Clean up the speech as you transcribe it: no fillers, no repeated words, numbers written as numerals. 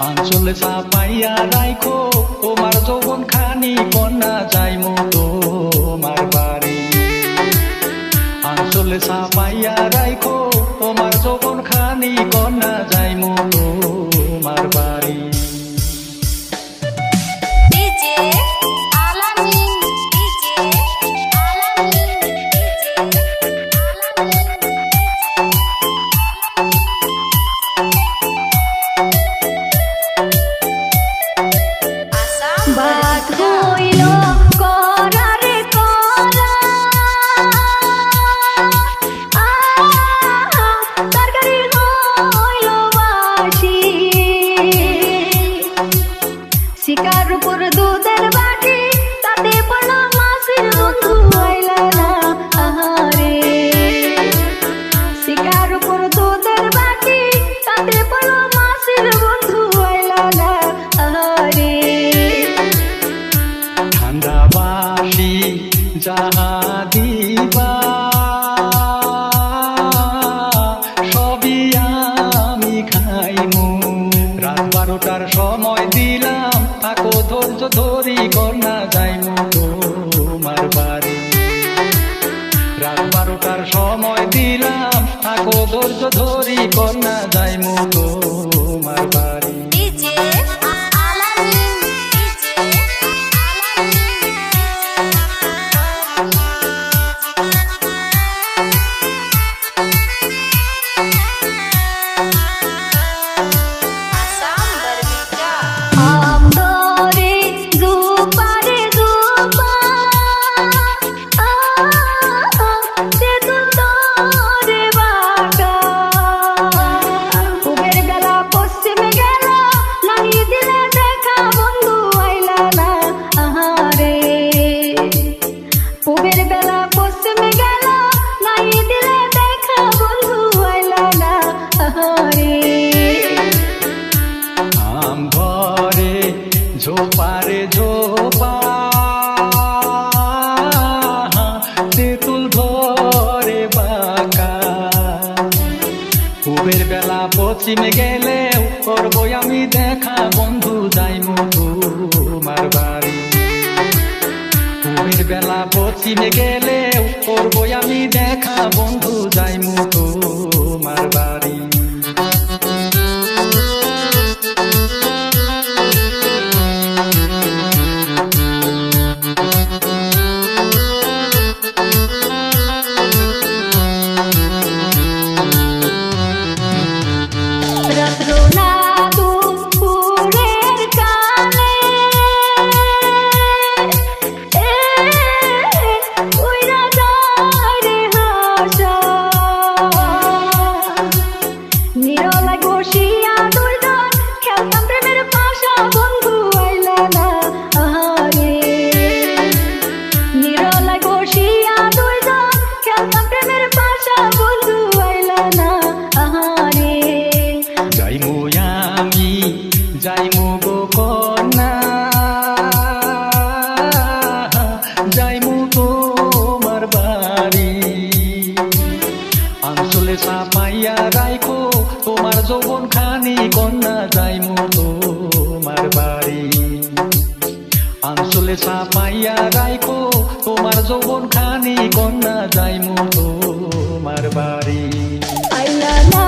আঁচল চাপাইয়া রাইখো তোমার যৌবন খানি কন্যা যাইমু তোমার বাড়ি। আঁচল চাপাইয়া রাইখো তোমার যৌবন খানি কন্যা যাইমু তোমার বাড়ি। শিকার উপর দুধের বাটি তাতে পড়লো মাছের বন্ধু আইলা না আহারে। শিকার উপর দুধের বাটি তাতে পড়লো মাছের বন্ধু আইলা না আহারে। ঠান্ডা বাসি যাহা দিবা সবই আমি খাইমু। রাত 12টার সময় দিলাম থাকো ধৈর্য ধরি কন্যা যাইমু তোমার বাড়ি। রাত 12টার সময় দিলাম থাকো ধৈর্য ধরি কন্যা যাইমু তোমার বাড়ি। ঝোপারে ঝোপা তেঁতুল ধরে বাঁকা। পূবের বেলা পশ্চিমে গেলেও করবো আমি দেখা বন্ধু যাইমু তোমার বাড়ি। পূবের বেলা পশ্চিমে গেলেও করবো আমি দেখা বন্ধু যাইমু তোমার বাড়ি। যাইমু গো কন্যা যাইমু তোমার বাড়ি। আঁচলে চাপাইয়া রাইখো তোমার যৌবন খানি কন্যা যাইমু তোমার বাড়ি। আঁচলে চাপাইয়া রাইখো তোমার যৌবন খানি কন্যা যাইমু তোমার বাড়ি। আইলা না